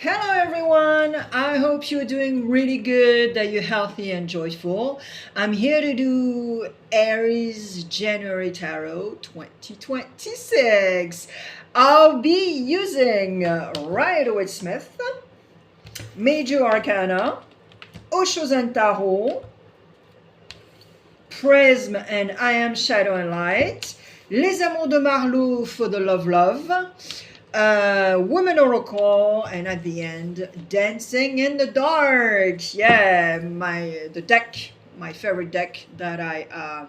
Hello everyone, I hope you're doing really good, that you're healthy and joyful. I'm here to do Aries January Tarot 2026. I'll be using Rider-Waite-Smith, Major Arcana, Osho and Tarot, Prism and I Am Shadow and Light, Les Amours de Marlou for the Love, Woman Oracle, and at the end, Dancing in the Dark. Yeah, my favorite deck that I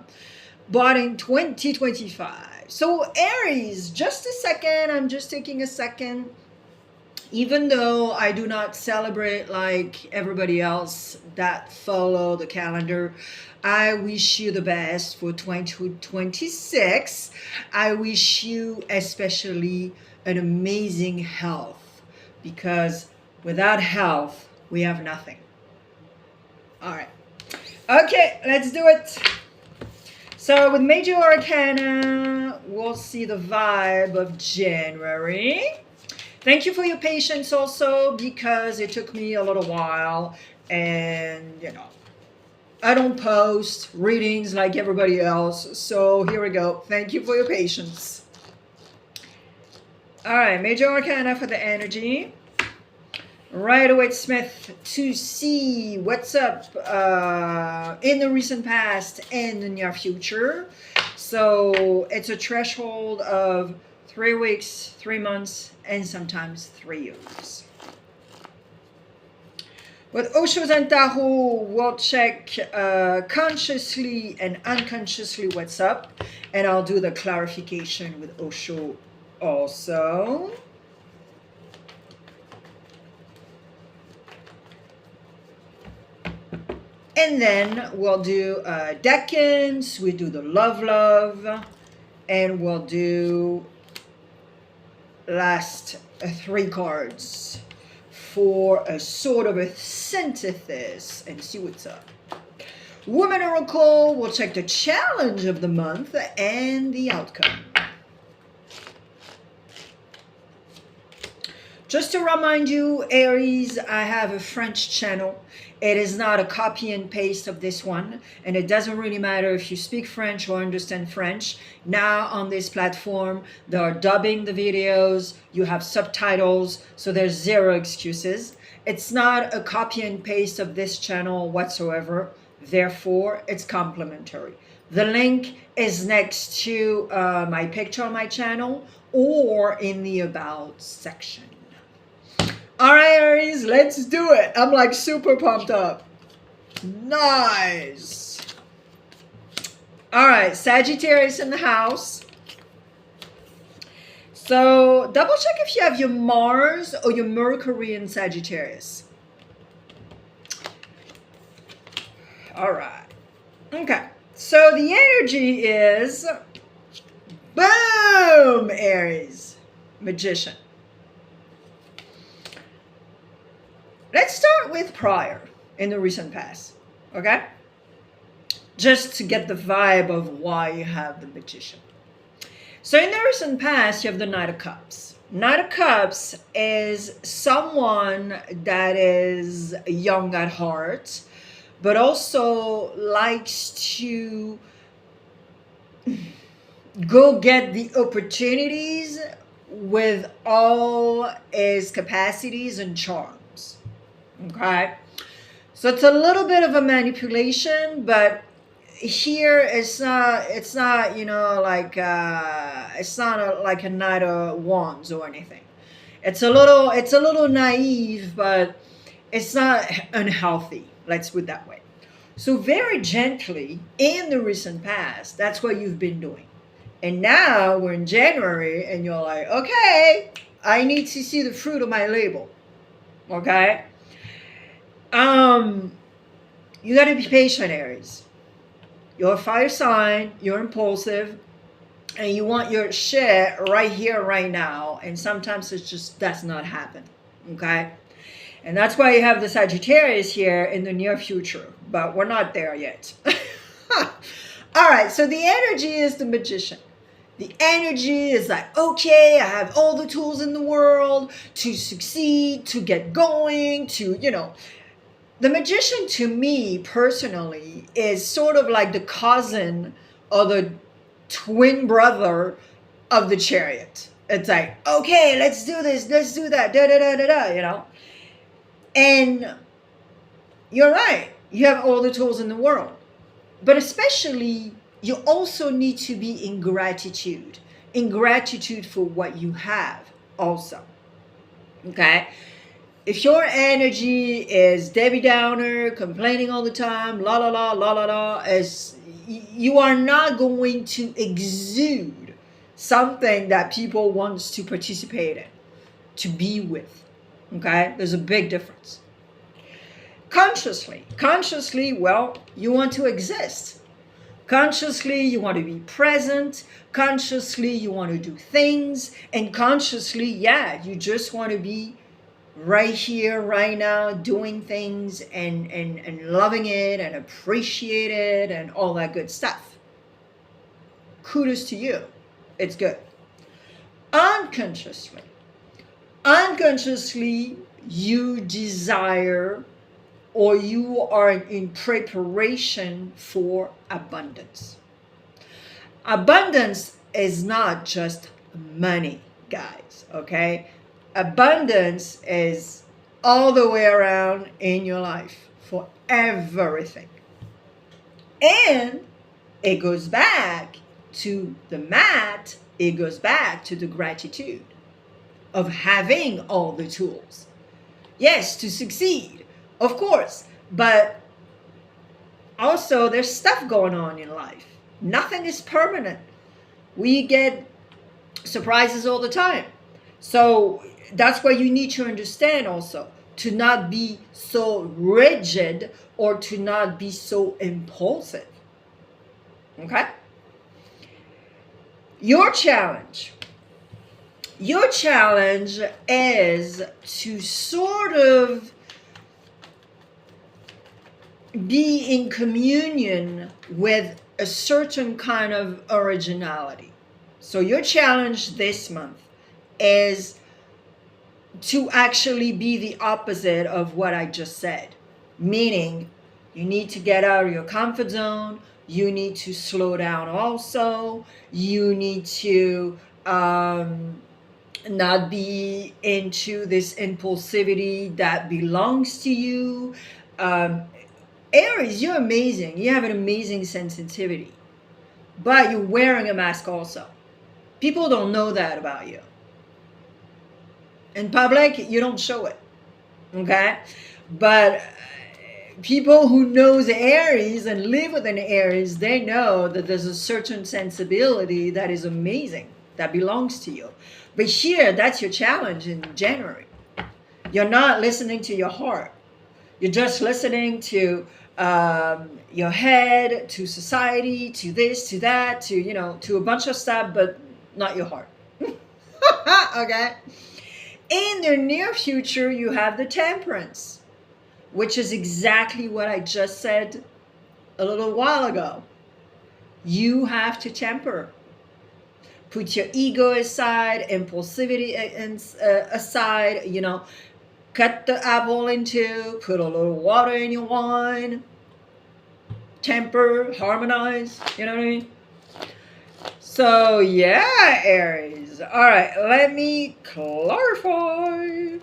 bought in 2025. So Aries, just a second, I'm just taking a second. Even though I do not celebrate like everybody else that follow the calendar, I wish you the best for 2026. I wish you especially an amazing health, because without health, we have nothing. All right. Okay, let's do it. So with Major Arcana, we'll see the vibe of January. Thank you for your patience also, because it took me a little while, and I don't post readings like everybody else. So here we go. Thank you for your patience. All right, Major Arcana for the energy. Rider-Waite-Smith to see what's up in the recent past and the near future. So it's a threshold of 3 weeks, 3 months, and sometimes 3 years. With Osho and Tarot, we'll check consciously and unconsciously what's up, and I'll do the clarification with Osho also. And then we'll do decans, we do the love, and we'll do last 3 cards for a sort of a synthesis and see what's up. Woman Oracle, we'll check the challenge of the month and the outcome. Just to remind you, Aries, I have a French channel. It is not a copy and paste of this one, and it doesn't really matter if you speak French or understand French. Now on this platform, they are dubbing the videos, you have subtitles, so there's 0 excuses. It's not a copy and paste of this channel whatsoever, therefore it's complimentary. The link is next to my picture on my channel or in the About section. All right, Aries, let's do it. I'm like super pumped up. Nice. All right, Sagittarius in the house. So double check if you have your Mars or your Mercury in Sagittarius. All right. Okay. So the energy is, boom, Aries, Magician. Let's start with prior in the recent past, okay? Just to get the vibe of why you have the Magician. So in the recent past, you have the Knight of Cups. Knight of Cups is someone that is young at heart, but also likes to go get the opportunities with all his capacities and charms. Okay, so it's a little bit of a manipulation, but here it's not it's not like a Knight of Wands or anything. It's a little naive, but it's not unhealthy, let's put it that way. So very gently in the recent past, that's what you've been doing, and now we're in January and you're like, okay, I need to see the fruit of my labor. Okay, you got to be patient, Aries. You're a fire sign, you're impulsive, and you want your shit right here, right now, and sometimes it just does not happen, okay? And that's why you have the Sagittarius here in the near future, but we're not there yet. All right, so the energy is the Magician. The energy is like, okay, I have all the tools in the world to succeed, to get going, to, the magician to me personally is sort of like the cousin or the twin brother of the chariot. It's like, okay, let's do this, let's do that, da da da da da, And you're right, you have all the tools in the world. But especially, you also need to be in gratitude for what you have also. Okay? If your energy is Debbie Downer, complaining all the time, la la la la la la, you are not going to exude something that people want to participate in, to be with. Okay? There's a big difference. Consciously, well, you want to exist. Consciously, you want to be present. Consciously, you want to do things. And consciously, yeah, you just want to be right here, right now, doing things and loving it and appreciate it and all that good stuff. Kudos to you. It's good. Unconsciously, you desire or you are in preparation for abundance. Abundance is not just money, guys, okay? Abundance is all the way around in your life for everything. And it goes back to the mat, it goes back to the gratitude of having all the tools. Yes, to succeed. Of course, but also there's stuff going on in life. Nothing is permanent. We get surprises all the time. So that's why you need to understand also to not be so rigid or to not be so impulsive. Okay? Your challenge is to sort of be in communion with a certain kind of originality. So your challenge this month is to actually be the opposite of what I just said. Meaning, you need to get out of your comfort zone. You need to slow down also. You need to not be into this impulsivity that belongs to you. Aries, you're amazing. You have an amazing sensitivity. But you're wearing a mask also. People don't know that about you. In public, you don't show it. Okay? But people who know the Aries and live with an Aries, they know that there's a certain sensibility that is amazing, that belongs to you. But here, that's your challenge in January. You're not listening to your heart. You're just listening to your head, to society, to this, to that, to a bunch of stuff, but not your heart. Okay? In the near future, you have the Temperance, which is exactly what I just said a little while ago. You have to temper. Put your ego aside, impulsivity aside, cut the apple in two, put a little water in your wine, temper, harmonize, you know what I mean? So, yeah, Aries. All right, let me clarify.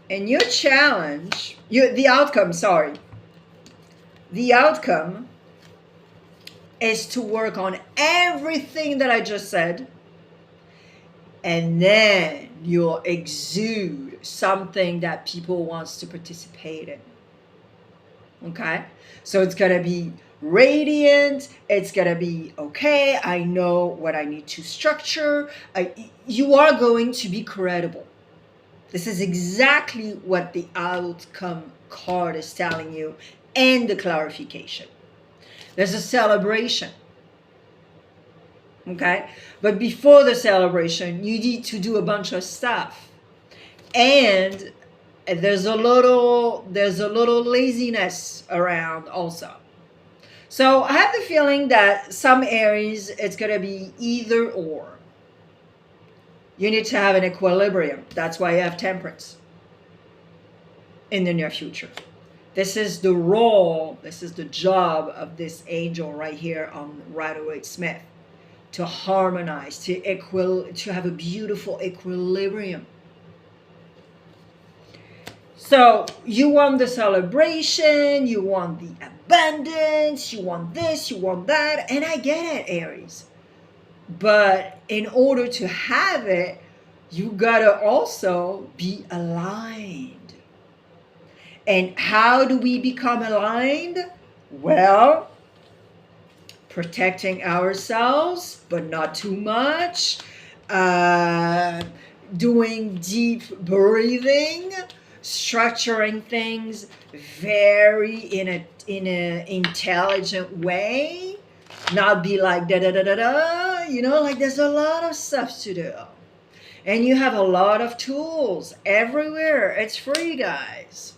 And your challenge, the outcome is to work on everything that I just said, and then you'll exude something that people wants to participate in. Okay? So it's going to be radiant. It's going to be, okay, I know what I need to structure. You are going to be credible. This is exactly what the outcome card is telling you, and the clarification. There's a celebration. Okay? But before the celebration, you need to do a bunch of stuff. And there's a little laziness around also. So I have the feeling that some Aries, it's gonna be either or. You need to have an equilibrium. That's why you have temperance in the near future. This is the role, this is the job of this angel right here on Rider-Waite Smith, to harmonize, to have a beautiful equilibrium. So you want the celebration, you want the abundance, you want this, you want that, and I get it, Aries. But in order to have it, you gotta also be aligned. And how do we become aligned? Well, protecting ourselves, but not too much. Doing deep breathing, structuring things very in a intelligent way. Not be like da da da da da. Like there's a lot of stuff to do. And you have a lot of tools everywhere. It's free, guys.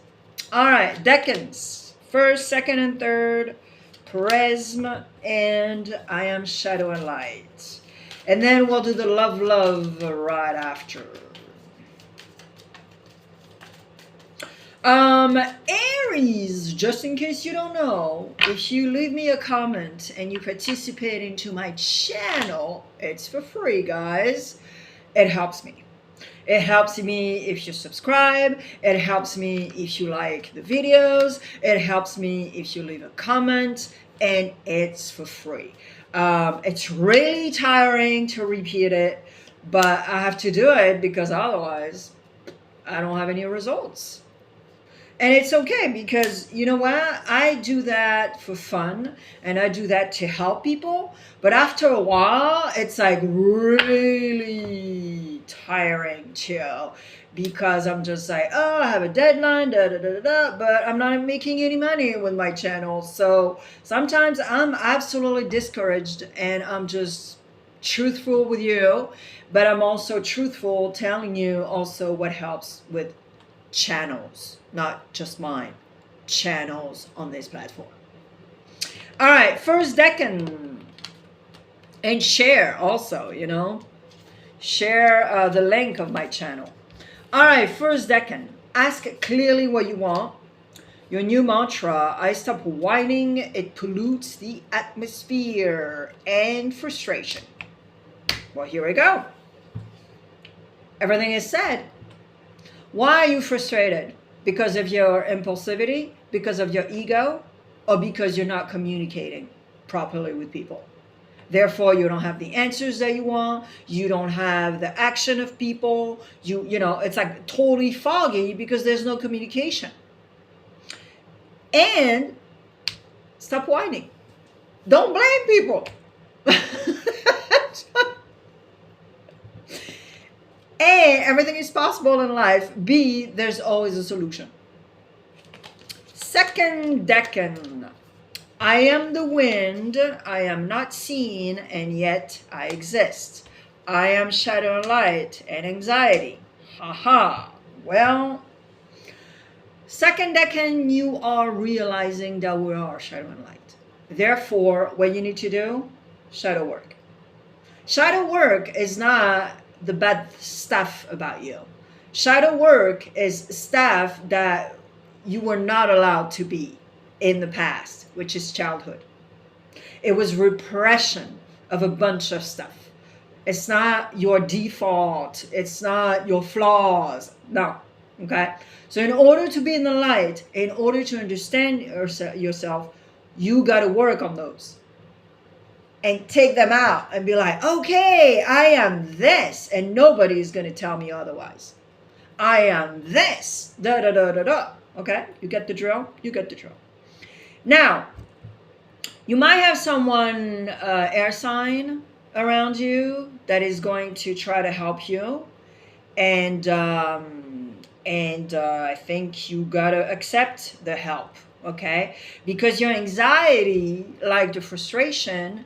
All right, decans. First, second, and third. Prism, and I am shadow and light. And then we'll do the love right after. Aries, just in case you don't know, if you leave me a comment and you participate into my channel, it's for free, guys. It helps me. It helps me if you subscribe. It helps me if you like the videos. It helps me if you leave a comment, and it's for free. It's really tiring to repeat it, but I have to do it because otherwise I don't have any results. And it's okay, because you know what? I do that for fun and I do that to help people. But after a while, it's like really tiring too, because I'm just like, oh, I have a deadline, da da da da da, but I'm not making any money with my channel. So sometimes I'm absolutely discouraged, and I'm just truthful with you, but I'm also truthful telling you also what helps with channels, not just mine, channels on this platform. All right, first decan, and share also, share the link of my channel. All right, first decan, ask clearly what you want. Your new mantra: I stop whining, it pollutes the atmosphere, and frustration. Well, here we go. Everything is said. Why are you frustrated? Because of your impulsivity, because of your ego, or because you're not communicating properly with people? Therefore, you don't have the answers that you want. You don't have the action of people. It's like totally foggy because there's no communication. And stop whining. Don't blame people. A, everything is possible in life. B, there's always a solution. Second decan. I am the wind, I am not seen, and yet I exist. I am shadow and light and anxiety. Haha. Well, second decan, you are realizing that we are shadow and light. Therefore, what you need to do, shadow work. Shadow work is not the bad stuff about you. Shadow work is stuff that you were not allowed to be in the past, which is childhood. It was repression of a bunch of stuff. It's not your default. It's not your flaws. No. Okay? So in order to be in the light, in order to understand yourself, you got to work on those. And take them out and be like, okay, I am this, and nobody is going to tell me otherwise. I am this, da da da da da. Okay, you get the drill? You get the drill. Now, you might have someone, air sign, around you that is going to try to help you, and I think you gotta accept the help. Okay, because your anxiety, like the frustration,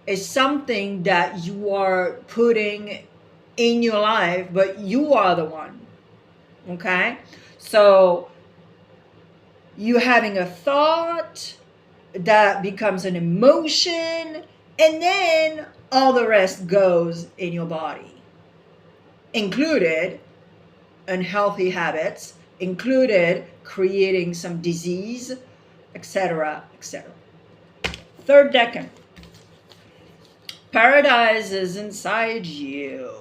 is something that you are putting in your life, but you are the one. Okay, So you having a thought that becomes an emotion, and then all the rest goes in your body, included unhealthy habits, included creating some disease, etc., etc. Third decan. Paradise is inside you.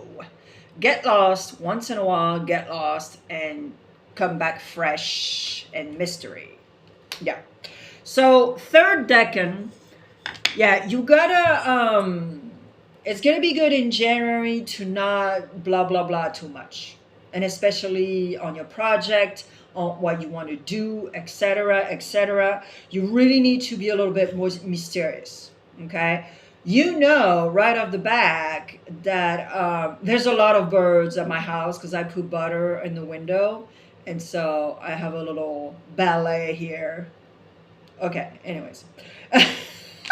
Get lost once in a while, get lost and come back fresh and mystery. Yeah. So third decan, yeah, you gotta it's gonna be good in January to not blah blah blah too much. And especially on your project, on what you want to do, etc., etc. You really need to be a little bit more mysterious. Okay, you know right off the back that there's a lot of birds at my house because I put butter in the window, and so I have a little ballet here. Okay, anyways.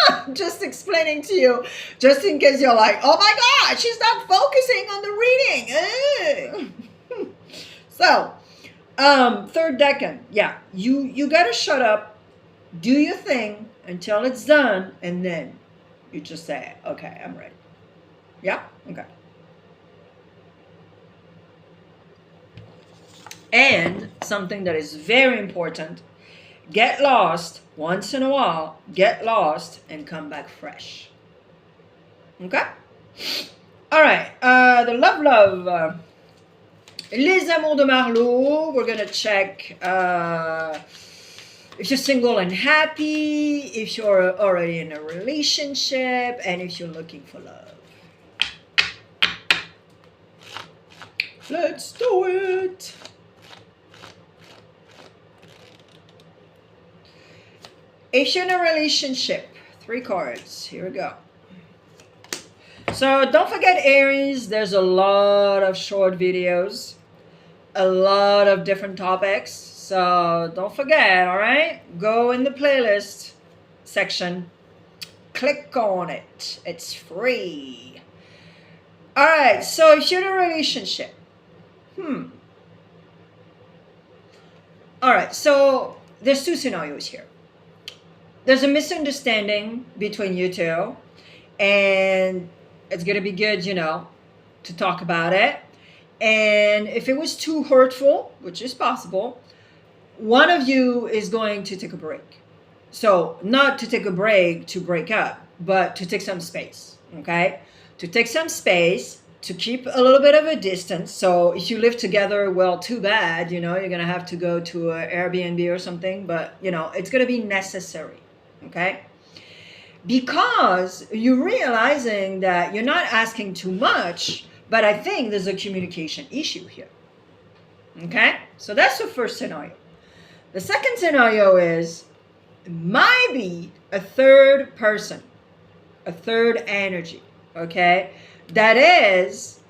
I'm just explaining to you, just in case you're like, oh my God, she's not focusing on the reading. So, third decan, yeah, you gotta shut up, do your thing until it's done, and then you just say, okay, I'm ready. Yeah? Okay. And something that is very important, get lost once in a while, get lost and come back fresh. Okay? All right. The love. Les Amours de Marlowe. We're going to check if you're single and happy, if you're already in a relationship, and if you're looking for love. Let's do it. If you're in a relationship, 3 cards. Here we go. So don't forget Aries. There's a lot of short videos, a lot of different topics. So don't forget, all right? Go in the playlist section. Click on it. It's free. All right. So if you're in a relationship, all right. So there's 2 scenarios here. There's a misunderstanding between you two, and it's going to be good, to talk about it. And if it was too hurtful, which is possible, one of you is going to take a break. So not to take a break to break up, but to take some space, okay? To take some space, to keep a little bit of a distance. So if you live together, well, too bad, you're going to have to go to an Airbnb or something, but, it's going to be necessary. Okay? Because you're realizing that you're not asking too much, but I think there's a communication issue here. Okay? So that's the first scenario. The second scenario is might be a third person, a third energy, okay? That is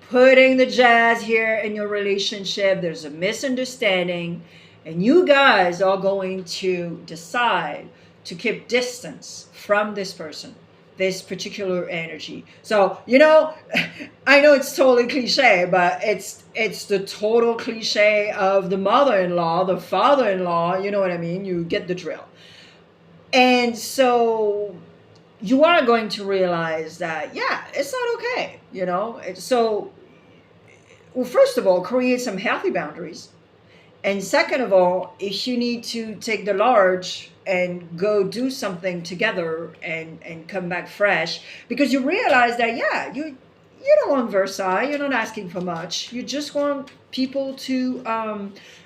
putting the jazz here in your relationship. There's a misunderstanding, and you guys are going to decide to keep distance from this person, this particular energy. So, I know it's totally cliche, but it's the total cliche of the mother-in-law, the father-in-law, you know what I mean? You get the drill. And so you are going to realize that, yeah, it's not okay, So, well, first of all, create some healthy boundaries. And second of all, if you need to take the large and go do something together and come back fresh, because you realize that, yeah, you don't want Versailles, you're not asking for much. You just want people to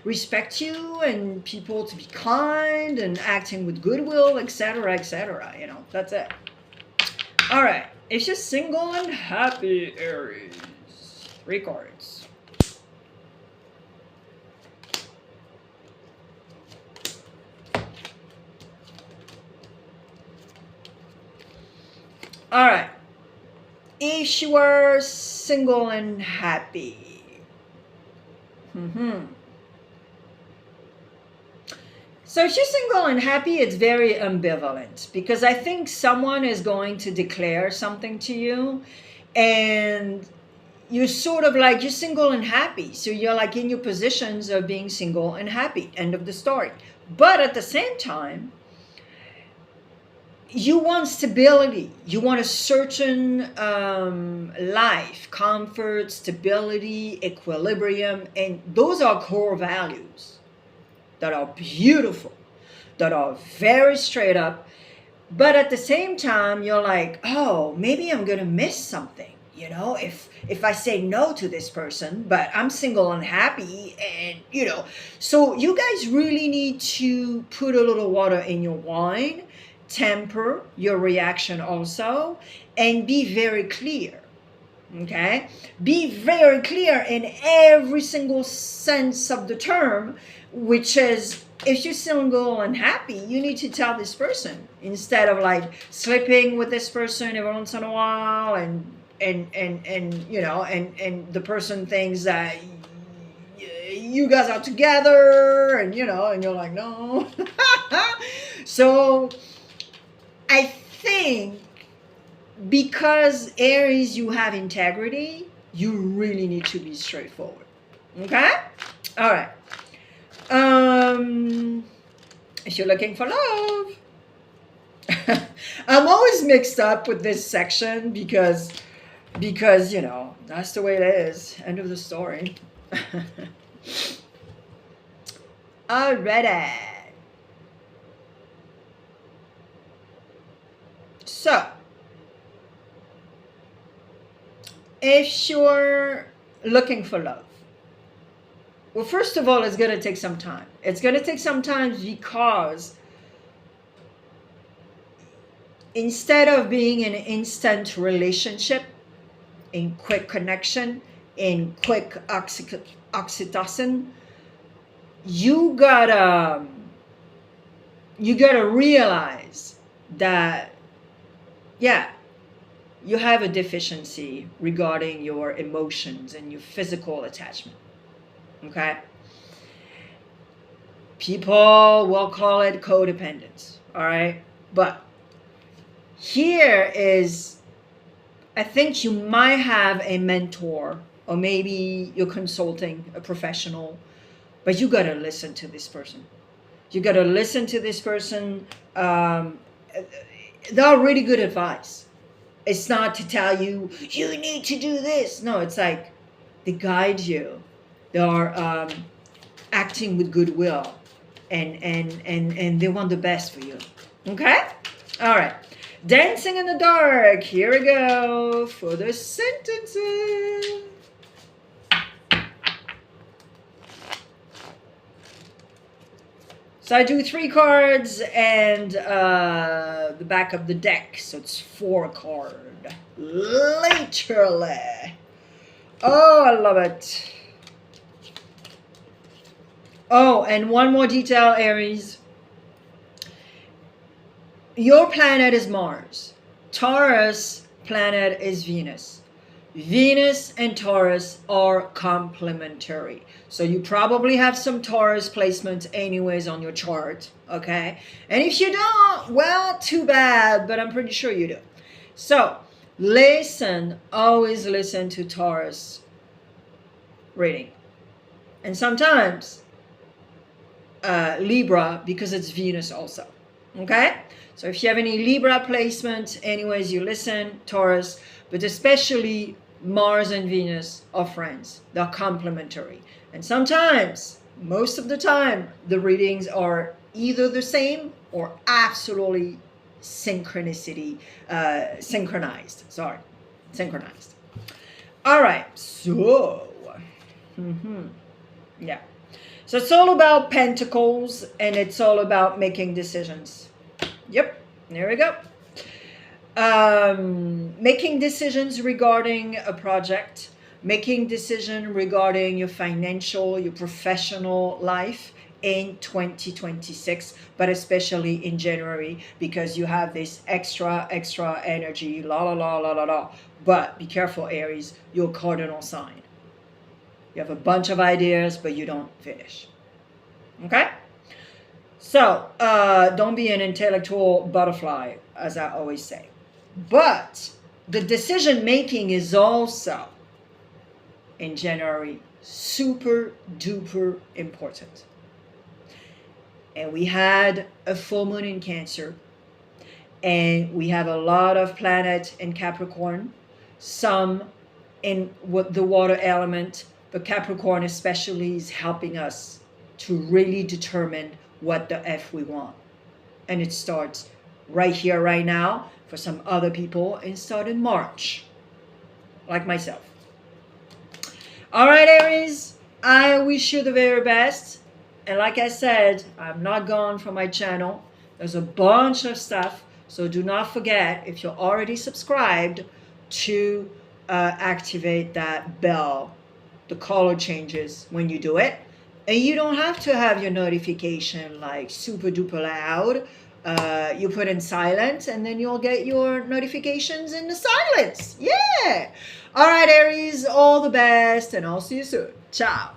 respect you and people to be kind and acting with goodwill, etc., etc. That's it. All right. If you're single and happy, Aries, 3 cards. All right. If you are single and happy. So if you're single and happy, it's very ambivalent because I think someone is going to declare something to you, and you're sort of like, you're single and happy. So you're like in your positions of being single and happy. End of the story. But at the same time, you want stability. You want a certain life, comfort, stability, equilibrium. And those are core values that are beautiful, that are very straight up. But at the same time, you're like, oh, maybe I'm going to miss something. You know, if I say no to this person, but I'm single and happy, and you know, so you guys really need to put a little water in your wine, temper your reaction also, and be very clear. Okay, be very clear in every single sense of the term, which is, if you're single and happy, you need to tell this person instead of like sleeping with this person every once in a while, and you know, and the person thinks that you guys are together, and you know, and you're like, no. So I think because Aries, you have integrity, you really need to be straightforward. Okay? All right. If you're looking for love, I'm always mixed up with this section because you know, that's the way it is. End of the story. Alrighty. So, if you're looking for love, well, first of all, it's going to take some time. It's going to take some time because instead of being an instant relationship, in quick connection, in quick oxytocin, you gotta realize that, yeah, you have a deficiency regarding your emotions and your physical attachment. Okay? People will call it codependence. All right? But here is, I think you might have a mentor, or maybe you're consulting a professional, but you got to listen to this person. You got to listen to this person. They're really good advice. It's not to tell you, you need to do this. No, it's like they guide you. They are acting with goodwill, and they want the best for you. Okay? All right. Dancing in the dark. Here we go for the sentences. So I do 3 cards and the back of the deck. So it's 4 card. Literally. Oh, I love it. Oh, and one more detail, Aries. Your planet is Mars. Taurus planet is Venus. Venus and Taurus are complementary. So you probably have some Taurus placements anyways on your chart, okay? And if you don't, well, too bad, but I'm pretty sure you do. So always listen to Taurus reading. And sometimes Libra, because it's Venus also, okay? So if you have any Libra placement, anyways, you listen, Taurus, but especially Mars and Venus are friends. They're complementary. And sometimes, most of the time, the readings are either the same or absolutely synchronized. All right, so, yeah. So it's all about pentacles, and it's all about making decisions. Yep, there we go. Making decisions regarding a project, making decision regarding your financial, your professional life in 2026, but especially in January, because you have this extra energy, la. But be careful, Aries, your cardinal sign. You have a bunch of ideas, but you don't finish. Okay? So, don't be an intellectual butterfly, as I always say. But the decision making is also in January, super duper important. And we had a full moon in Cancer, and we have a lot of planets in Capricorn, some in the water element, but Capricorn especially is helping us to really determine what the F we want. And it starts right here, right now. For some other people, it starts in March, like myself. All right, Aries, I wish you the very best. And like I said, I'm not gone from my channel. There's a bunch of stuff. So do not forget, if you're already subscribed, to activate that bell. The color changes when you do it. And you don't have to have your notification like super duper loud. You put in silence, and then you'll get your notifications in the silence. Yeah. All right, Aries, all the best, and I'll see you soon. Ciao.